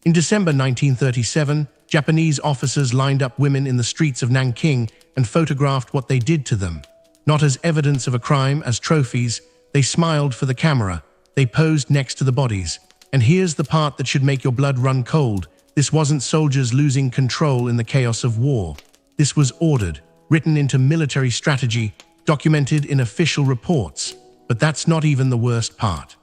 In December 1937, Japanese officers lined up women in the streets of Nanking and photographed what they did to them. Not as evidence of a crime, as trophies, they smiled for the camera. They posed next to the bodies. And here's the part that should make your blood run cold. This wasn't soldiers losing control in the chaos of war. This was ordered, written into military strategy, documented in official reports. But that's not even the worst part.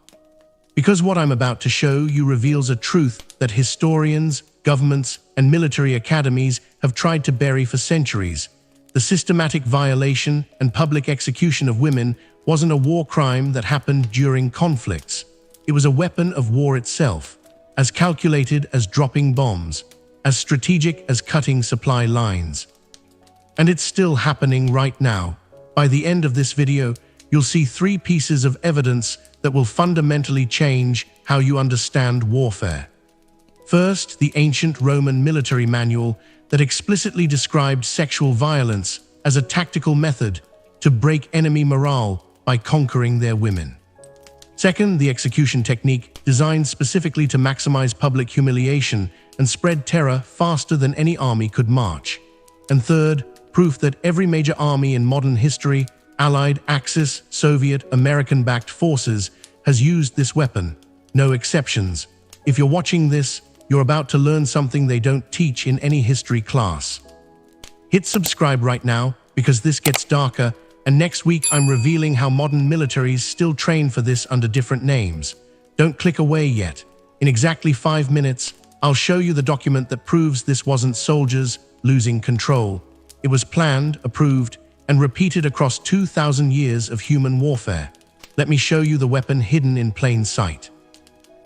Because what I'm about to show you reveals a truth that historians, governments, and military academies have tried to bury for centuries. The systematic violation and public execution of women wasn't a war crime that happened during conflicts. It was a weapon of war itself, as calculated as dropping bombs, as strategic as cutting supply lines. And it's still happening right now. By the end of this video, you'll see 3 pieces of evidence that will fundamentally change how you understand warfare. First, the ancient Roman military manual that explicitly described sexual violence as a tactical method to break enemy morale by conquering their women. Second, the execution technique designed specifically to maximize public humiliation and spread terror faster than any army could march. And third, proof that every major army in modern history, Allied, Axis, Soviet, American-backed forces, has used this weapon. No exceptions. If you're watching this, you're about to learn something they don't teach in any history class. Hit subscribe right now, because this gets darker, and next week I'm revealing how modern militaries still train for this under different names. Don't click away yet. In exactly 5 minutes, I'll show you the document that proves this wasn't soldiers losing control. It was planned, approved, and repeated across 2,000 years of human warfare. Let me show you the weapon hidden in plain sight.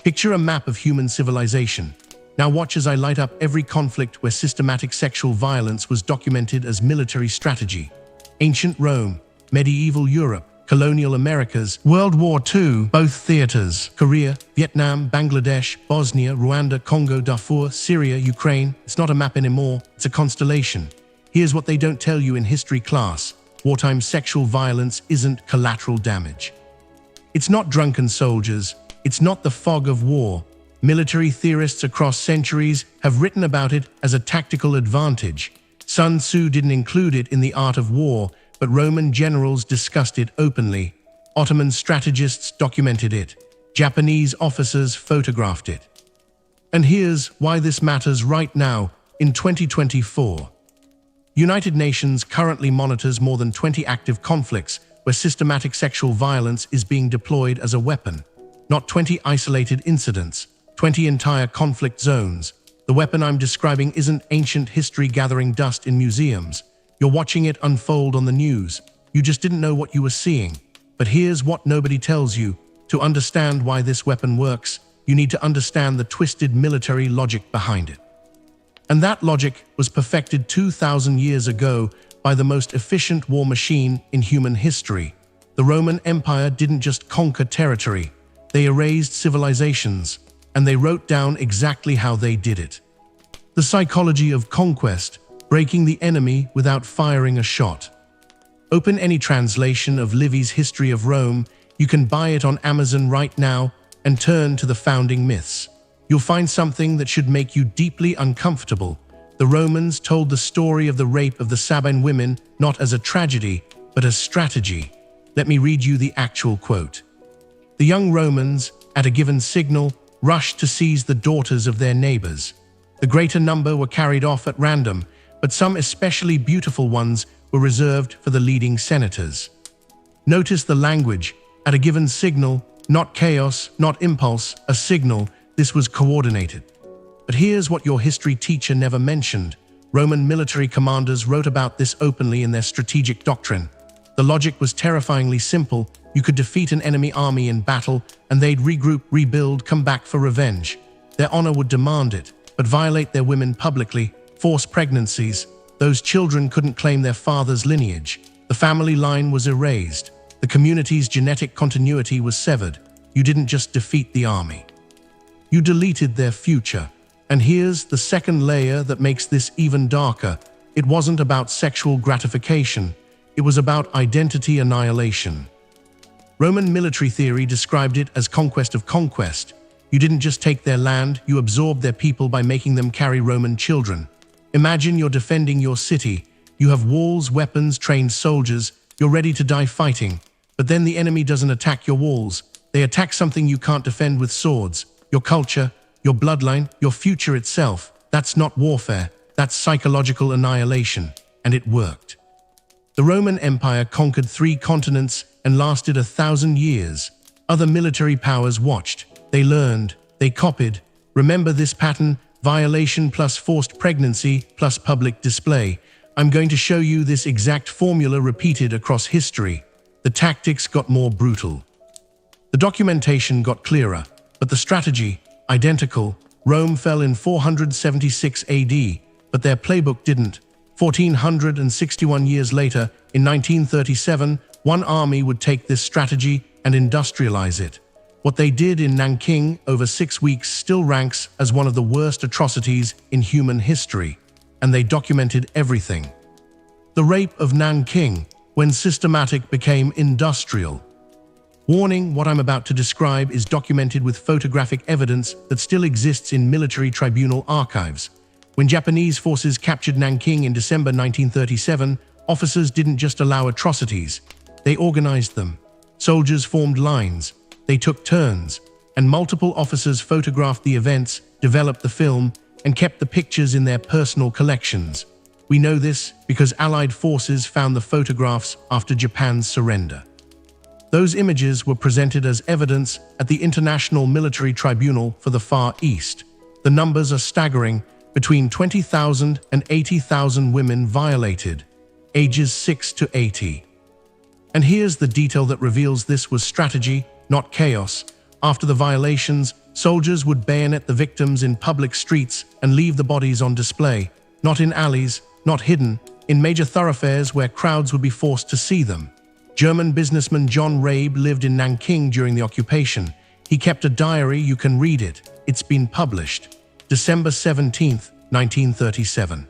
Picture a map of human civilization. Now watch as I light up every conflict where systematic sexual violence was documented as military strategy. Ancient Rome, medieval Europe, colonial Americas, World War II, both theaters, Korea, Vietnam, Bangladesh, Bosnia, Rwanda, Congo, Darfur, Syria, Ukraine. It's not a map anymore, it's a constellation. Here's what they don't tell you in history class. Wartime sexual violence isn't collateral damage. It's not drunken soldiers. It's not the fog of war. Military theorists across centuries have written about it as a tactical advantage. Sun Tzu didn't include it in The Art of War, but Roman generals discussed it openly. Ottoman strategists documented it. Japanese officers photographed it. And here's why this matters right now, in 2024. United Nations currently monitors more than 20 active conflicts where systematic sexual violence is being deployed as a weapon. Not 20 isolated incidents, 20 entire conflict zones. The weapon I'm describing isn't ancient history gathering dust in museums. You're watching it unfold on the news. You just didn't know what you were seeing. But here's what nobody tells you. To understand why this weapon works, you need to understand the twisted military logic behind it. And that logic was perfected 2,000 years ago by the most efficient war machine in human history. The Roman Empire didn't just conquer territory. They erased civilizations, and they wrote down exactly how they did it. The psychology of conquest, breaking the enemy without firing a shot. Open any translation of Livy's History of Rome. You can buy it on Amazon right now and turn to the founding myths. You'll find something that should make you deeply uncomfortable. The Romans told the story of the rape of the Sabine women not as a tragedy, but as strategy. Let me read you the actual quote. The young Romans, at a given signal, rushed to seize the daughters of their neighbors. The greater number were carried off at random, but some especially beautiful ones were reserved for the leading senators. Notice the language. At a given signal, not chaos, not impulse, a signal. This was coordinated. But here's what your history teacher never mentioned. Roman military commanders wrote about this openly in their strategic doctrine. The logic was terrifyingly simple. You could defeat an enemy army in battle, and they'd regroup, rebuild, come back for revenge. Their honor would demand it, but violate their women publicly, force pregnancies. Those children couldn't claim their father's lineage. The family line was erased. The community's genetic continuity was severed. You didn't just defeat the army. You deleted their future. And here's the second layer that makes this even darker. It wasn't about sexual gratification. It was about identity annihilation. Roman military theory described it as conquest of conquest. You didn't just take their land, you absorbed their people by making them carry Roman children. Imagine you're defending your city. You have walls, weapons, trained soldiers. You're ready to die fighting. But then the enemy doesn't attack your walls. They attack something you can't defend with swords. Your culture, your bloodline, your future itself. That's not warfare. That's psychological annihilation. And it worked. The Roman Empire conquered 3 continents and lasted 1,000 years. Other military powers watched. They learned. They copied. Remember this pattern: violation plus forced pregnancy plus public display. I'm going to show you this exact formula repeated across history. The tactics got more brutal. The documentation got clearer, but the strategy, identical. Rome fell in 476 AD, but their playbook didn't. 1461 years later, in 1937, one army would take this strategy and industrialize it. What they did in Nanking over 6 weeks still ranks as one of the worst atrocities in human history, and they documented everything. The rape of Nanking, when systematic became industrial. Warning, what I'm about to describe is documented with photographic evidence that still exists in military tribunal archives. When Japanese forces captured Nanking in December 1937, officers didn't just allow atrocities, they organized them. Soldiers formed lines, they took turns, and multiple officers photographed the events, developed the film, and kept the pictures in their personal collections. We know this because Allied forces found the photographs after Japan's surrender. Those images were presented as evidence at the International Military Tribunal for the Far East. The numbers are staggering: between 20,000 and 80,000 women violated, ages 6 to 80. And here's the detail that reveals this was strategy, not chaos. After the violations, soldiers would bayonet the victims in public streets and leave the bodies on display, not in alleys, not hidden, in major thoroughfares where crowds would be forced to see them. German businessman John Rabe lived in Nanking during the occupation. He kept a diary, you can read it. It's been published. December 17, 1937.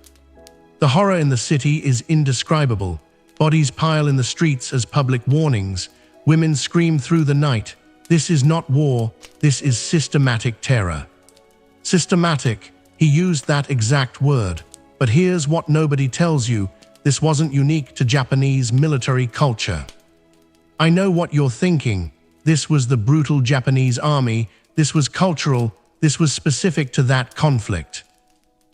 The horror in the city is indescribable. Bodies pile in the streets as public warnings. Women scream through the night. This is not war, this is systematic terror. Systematic, he used that exact word. But here's what nobody tells you: this wasn't unique to Japanese military culture. I know what you're thinking. This was the brutal Japanese army. This was cultural. This was specific to that conflict.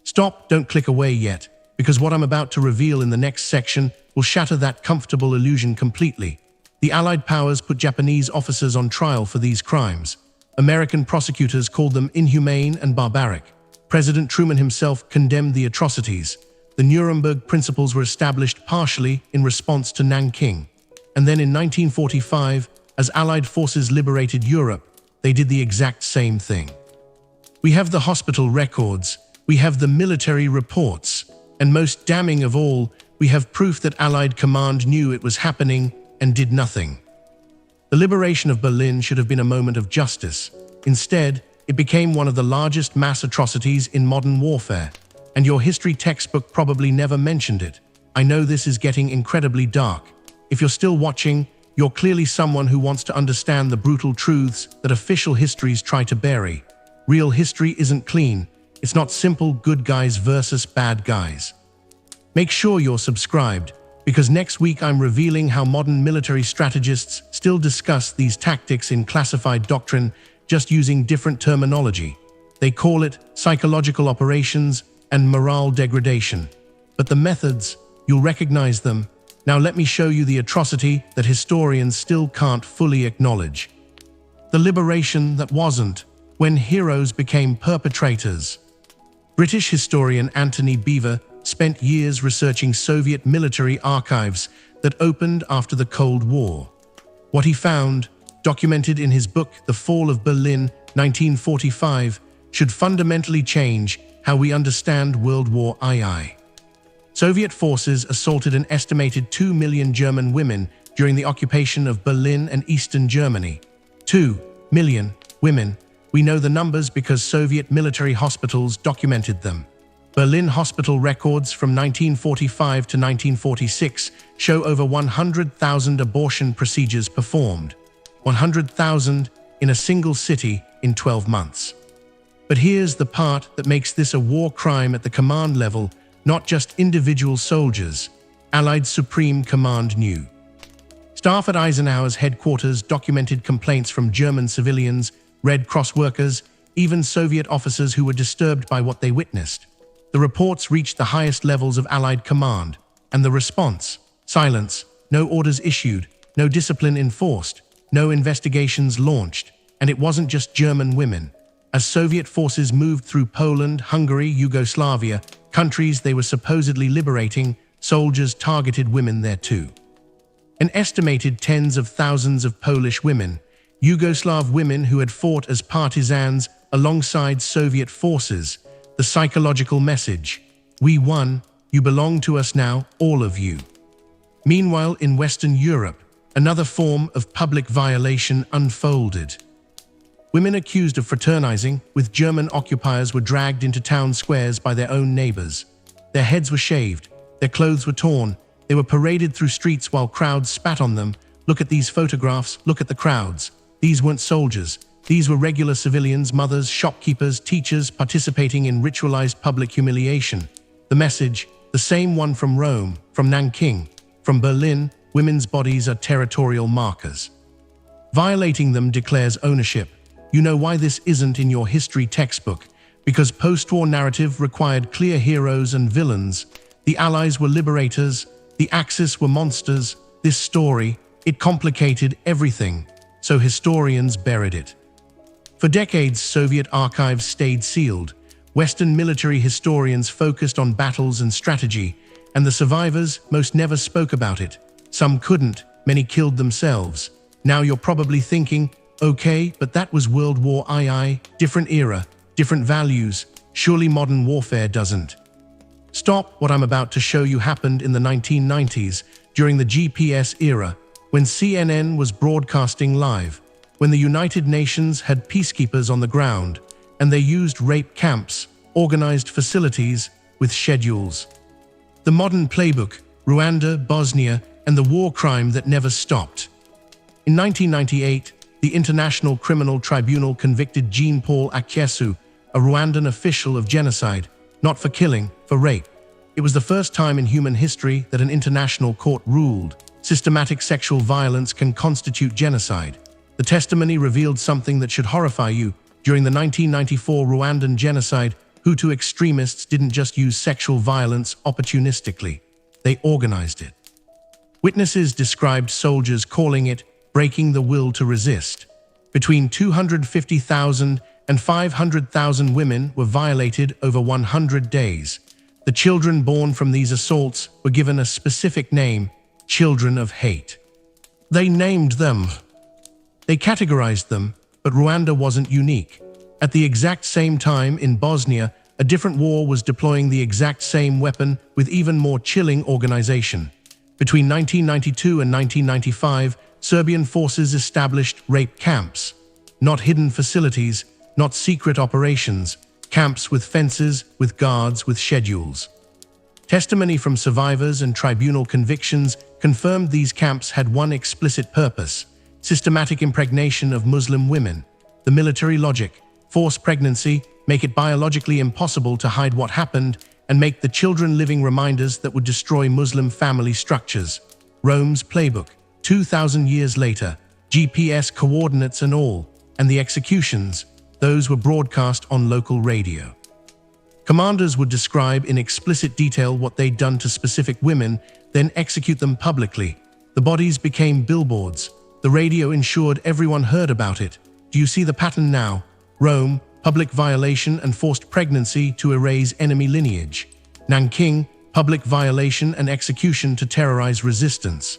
Stop, don't click away yet, because what I'm about to reveal in the next section will shatter that comfortable illusion completely. The Allied powers put Japanese officers on trial for these crimes. American prosecutors called them inhumane and barbaric. President Truman himself condemned the atrocities. The Nuremberg principles were established partially in response to Nanking. And then in 1945, as Allied forces liberated Europe, they did the exact same thing. We have the hospital records, we have the military reports, and most damning of all, we have proof that Allied command knew it was happening and did nothing. The liberation of Berlin should have been a moment of justice. Instead, it became one of the largest mass atrocities in modern warfare, and your history textbook probably never mentioned it. I know this is getting incredibly dark. If you're still watching, you're clearly someone who wants to understand the brutal truths that official histories try to bury. Real history isn't clean. It's not simple good guys versus bad guys. Make sure you're subscribed, because next week I'm revealing how modern military strategists still discuss these tactics in classified doctrine, just using different terminology. They call it psychological operations and morale degradation. But the methods, you'll recognize them. Now let me show you the atrocity that historians still can't fully acknowledge. The liberation that wasn't, when heroes became perpetrators. British historian Anthony Beevor spent years researching Soviet military archives that opened after the Cold War. What he found, documented in his book The Fall of Berlin, 1945, should fundamentally change how we understand World War II. Soviet forces assaulted an estimated 2 million German women during the occupation of Berlin and Eastern Germany. 2 million women. We know the numbers because Soviet military hospitals documented them. Berlin hospital records from 1945 to 1946 show over 100,000 abortion procedures performed. 100,000 in a single city, in 12 months. But here's the part that makes this a war crime at the command level, not just individual soldiers. Allied Supreme Command knew. Staff at Eisenhower's headquarters documented complaints from German civilians, Red Cross workers, even Soviet officers who were disturbed by what they witnessed. The reports reached the highest levels of Allied command, and the response: silence, no orders issued, no discipline enforced, no investigations launched. And it wasn't just German women. As Soviet forces moved through Poland, Hungary, Yugoslavia, countries they were supposedly liberating, soldiers targeted women there too. An estimated tens of thousands of Polish women, Yugoslav women who had fought as partisans alongside Soviet forces. The psychological message: we won, you belong to us now, all of you. Meanwhile, in Western Europe, another form of public violation unfolded. Women accused of fraternizing with German occupiers were dragged into town squares by their own neighbors. Their heads were shaved, their clothes were torn, they were paraded through streets while crowds spat on them. Look at these photographs, look at the crowds. These weren't soldiers. These were regular civilians, mothers, shopkeepers, teachers participating in ritualized public humiliation. The message, the same one from Rome, from Nanking, from Berlin: women's bodies are territorial markers. Violating them declares ownership. You know why this isn't in your history textbook? Because post-war narrative required clear heroes and villains. The Allies were liberators, the Axis were monsters. This story, it complicated everything, so historians buried it. For decades, Soviet archives stayed sealed. Western military historians focused on battles and strategy, and the survivors, most never spoke about it. Some couldn't, many killed themselves. Now you're probably thinking, okay, but that was World War II, different era, different values. Surely modern warfare doesn't. Stop. What I'm about to show you happened in the 1990s, during the GPS era, when CNN was broadcasting live, when the United Nations had peacekeepers on the ground, and they used rape camps, organized facilities, with schedules. The modern playbook: Rwanda, Bosnia, and the war crime that never stopped. In 1998, the International Criminal Tribunal convicted Jean-Paul Akyesu, a Rwandan official, of genocide, not for killing, for rape. It was the first time in human history that an international court ruled systematic sexual violence can constitute genocide. The testimony revealed something that should horrify you. During the 1994 Rwandan genocide, Hutu extremists didn't just use sexual violence opportunistically. They organized it. Witnesses described soldiers calling it breaking the will to resist. Between 250,000 and 500,000 women were violated over 100 days. The children born from these assaults were given a specific name: children of hate. They named them. They categorized them, but Rwanda wasn't unique. At the exact same time in Bosnia, a different war was deploying the exact same weapon with even more chilling organization. Between 1992 and 1995, Serbian forces established rape camps. Not hidden facilities, not secret operations, camps with fences, with guards, with schedules. Testimony from survivors and tribunal convictions confirmed these camps had one explicit purpose: systematic impregnation of Muslim women. The military logic: force pregnancy, make it biologically impossible to hide what happened, and make the children living reminders that would destroy Muslim family structures. Rome's playbook. 2,000 years later, GPS coordinates and all, and the executions, those were broadcast on local radio. Commanders would describe in explicit detail what they'd done to specific women, then execute them publicly. The bodies became billboards. The radio ensured everyone heard about it. Do you see the pattern now? Rome, public violation and forced pregnancy to erase enemy lineage. Nanking, public violation and execution to terrorize resistance.